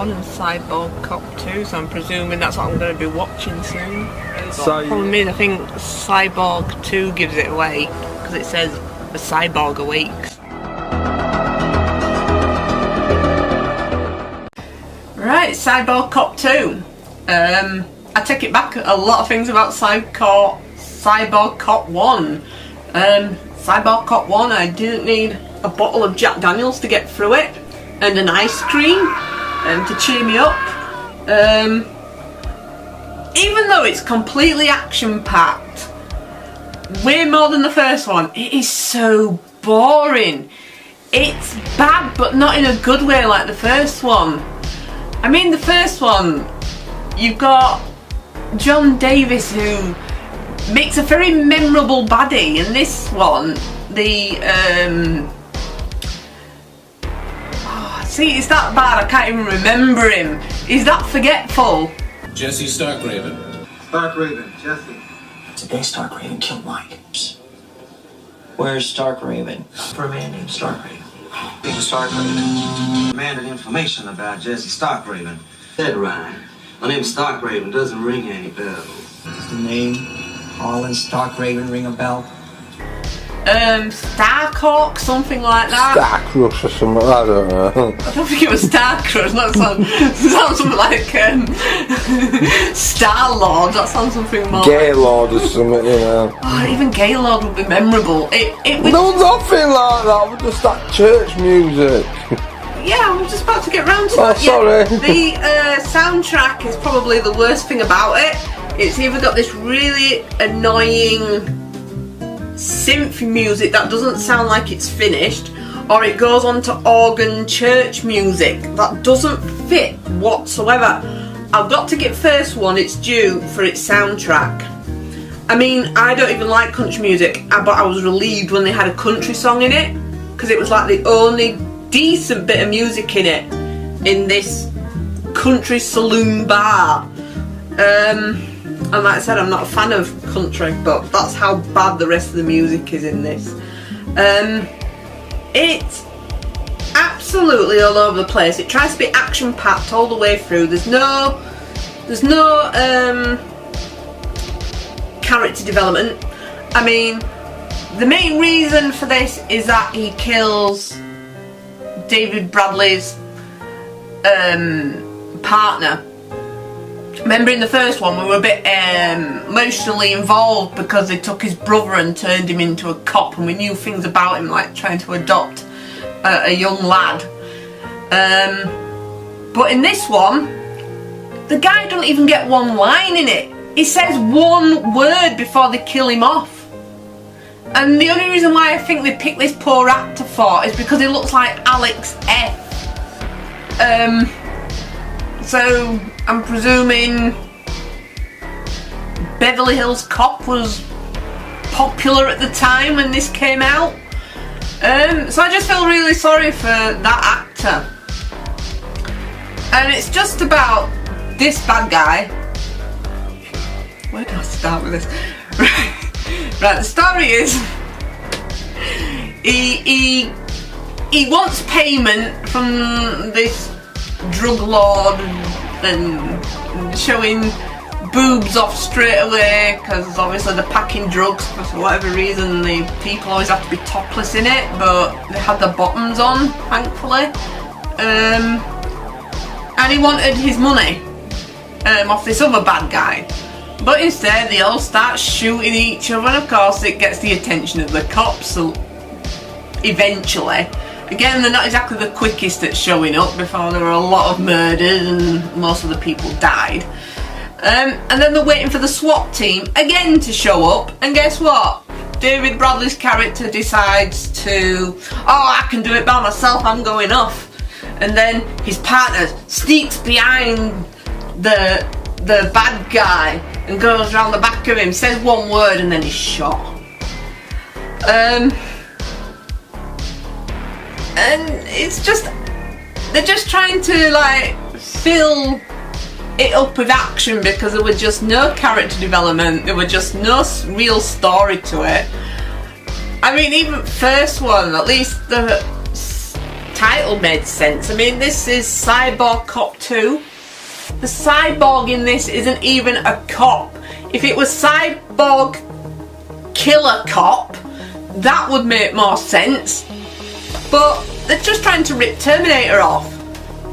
1 and Cyborg Cop 2, so I'm presuming that's what I'm going to be watching soon. So, Problem is, I think Cyborg 2 gives it away, because it says the cyborg awakes. Right, Cyborg Cop 2. I take it back, a lot of things about Cyborg Cop 1. Cyborg Cop 1, I didn't need a bottle of Jack Daniels to get through it, and an ice cream to cheer me up. Even though it's completely action-packed, way more than the first one, it is so boring. It's bad, but not in a good way like the first one. I mean, the first one, you've got John Davis, who makes a very memorable baddie. In this one, see, it's that bad I can't even remember him. He's that forgetful. Jesse Starkraven. Starkraven, Jesse. Today Starkraven killed Mike. Where's Starkraven? For a man named Starkraven. Mr. Starkraven demanded information about Jesse Starkraven. Said Ryan. My name is Starkraven, doesn't ring any bells. Does the name Harlan Starkraven ring a bell? Starhawk, something like that. Star Crush or something, I don't know. I don't think it was Star Crush, that sounds something like Star Lord, that sounds something more Gaylord or something, you know. Oh, even Gaylord would be memorable. It was... No, nothing like that, we're just that church music. Yeah, I'm just about to get round to Oh, that. sorry. Yeah, the soundtrack is probably the worst thing about it. It's either got this really annoying synth music that doesn't sound like it's finished, or it goes on to organ church music that doesn't fit whatsoever. I've got to give first one its due for its soundtrack. I mean, I don't even like country music, but I was relieved when they had a country song in it, because it was like the only decent bit of music in it, in this country saloon bar. And like I said, I'm not a fan of country, but that's how bad the rest of the music is in this. It's absolutely all over the place. It tries to be action-packed all the way through. There's no character development. I mean, the main reason for this is that he kills David Bradley's partner. Remember in the first one we were a bit emotionally involved because they took his brother and turned him into a cop, and we knew things about him, like trying to adopt a young lad. But in this one, the guy doesn't even get one line in it. He says one word before they kill him off. And the only reason why I think they picked this poor actor for is because he looks like Alex F. So I'm presuming Beverly Hills Cop was popular at the time when this came out. So I just feel really sorry for that actor. And it's just about this bad guy. Where do I start with this? Right, the story is he wants payment from this drug lord and showing boobs off straight away, because obviously they're packing drugs, but for whatever reason the people always have to be topless in it, but they had their bottoms on, thankfully. And he wanted his money off this other bad guy, but instead they all start shooting each other, and of course it gets the attention of the cops. So eventually, again, they're not exactly the quickest at showing up. Before, there were a lot of murders and most of the people died. And then they're waiting for the SWAT team again to show up, and guess what? David Bradley's character decides to, I can do it by myself, I'm going off. And then his partner sneaks behind the bad guy and goes around the back of him, says one word, and then he's shot. And it's just, they're just trying to like fill it up with action, because there was just no character development, there was just no real story to it. I mean, even first one, at least the title made sense. I mean, this is Cyborg Cop 2. The cyborg in this isn't even a cop. If it was Cyborg Killer Cop, that would make more sense. But they're just trying to rip Terminator off.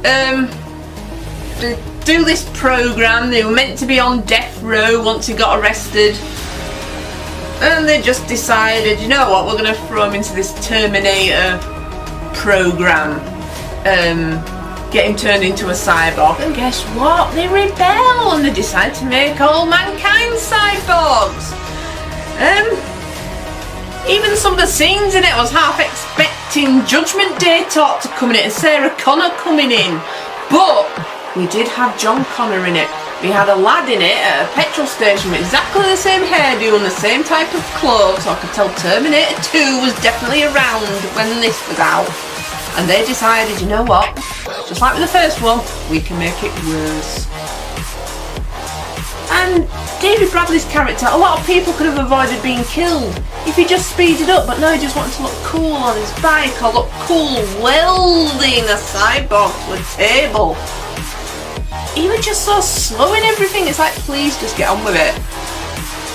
They do this program. They were meant to be on death row once he got arrested. And they just decided, you know what, we're going to throw him into this Terminator program. Get him turned into a cyborg. And guess what? They rebel and they decide to make all mankind cyborgs. Even some of the scenes in it, I was half expecting Judgment Day talk to come in it and Sarah Connor coming in. But we did have John Connor in it. We had a lad in it at a petrol station with exactly the same hairdo and the same type of clothes, so I could tell Terminator 2 was definitely around when this was out. And they decided, you know what, just like with the first one, we can make it worse. And David Bradley's character, a lot of people could have avoided being killed if he just speeded up, but no, he just wanted to look cool on his bike or look cool welding a cyborg to a table. He was just so slow in everything. It's like, please just get on with it.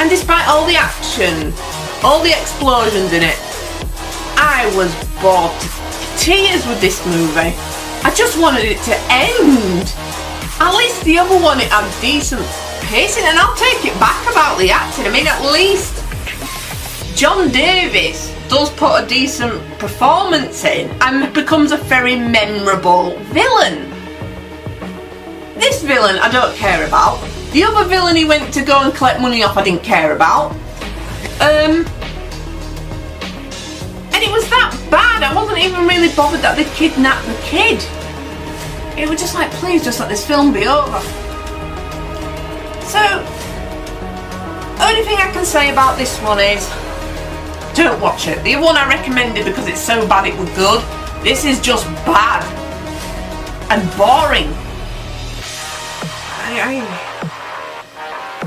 And despite all the action, all the explosions in it, I was bored to tears with this movie. I just wanted it to end. At least the other one, it had decent pacing, and I'll take it back about the acting. I mean, at least John Davis does put a decent performance in and becomes a very memorable villain. This villain I don't care about. The other villain he went to go and collect money off I didn't care about. And it was that bad. I wasn't even really bothered that they kidnapped the kid. It was just like, please just let this film be over. So, only thing I can say about this one is, don't watch it. The other one I recommended because it's so bad it was good. This is just bad and boring.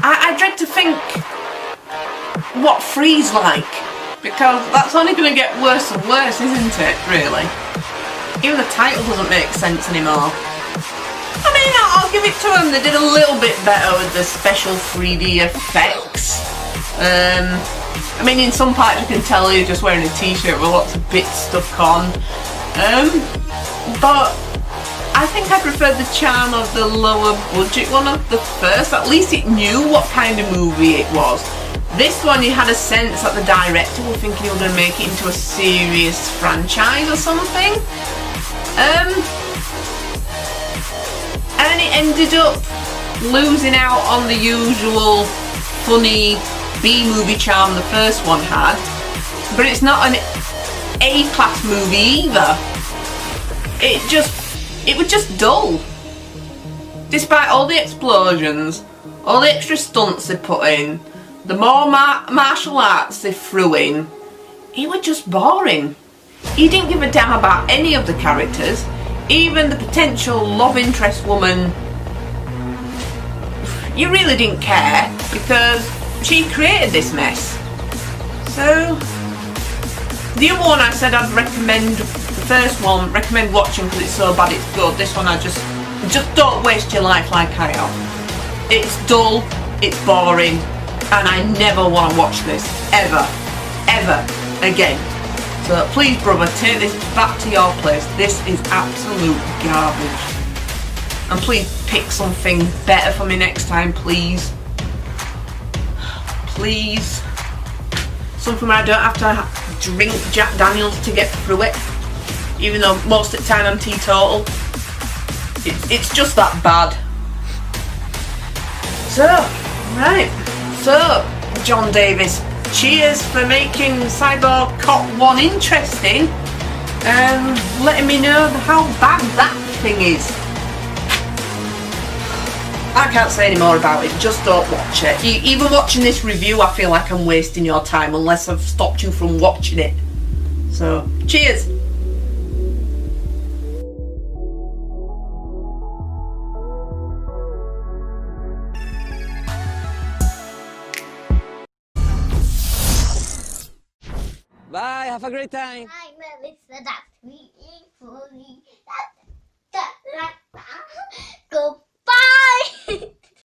I dread to think what Free's like, because that's only going to get worse and worse, isn't it, really? Even the title doesn't make sense anymore. I mean, I'll give it to them, they did a little bit better with the special 3D effects. I mean, in some parts you can tell you're just wearing a t-shirt with lots of bits stuck on. But I think I preferred the charm of the lower budget one of the first. At least it knew what kind of movie it was. This one, you had a sense that the director was thinking he was going to make it into a serious franchise or something. And it ended up losing out on the usual funny B-movie charm the first one had. But it's not an A-class movie either. It was just dull. Despite all the explosions, all the extra stunts they put in, the more martial arts they threw in, it was just boring. He didn't give a damn about any of the characters, even the potential love interest woman. You really didn't care because she created this mess. So, the other one I said I'd recommend, the first one, recommend watching because it's so bad it's good. This one I just don't waste your life like I have. It's dull, it's boring, and I never want to watch this, ever again. So please, brother, take this back to your place. This is absolute garbage. And please pick something better for me next time, please. Please. Something where I don't have to drink Jack Daniels to get through it. Even though most of the time I'm teetotal. It's just that bad. So, right. So, John Davis, cheers for making Cyborg Cop 1 interesting and letting me know how bad that thing is. I can't say any more about it, just don't watch it. Even watching this review, I feel like I'm wasting your time unless I've stopped you from watching it. So, cheers! Bye, have a great time. Hi, Mel, it's the duck.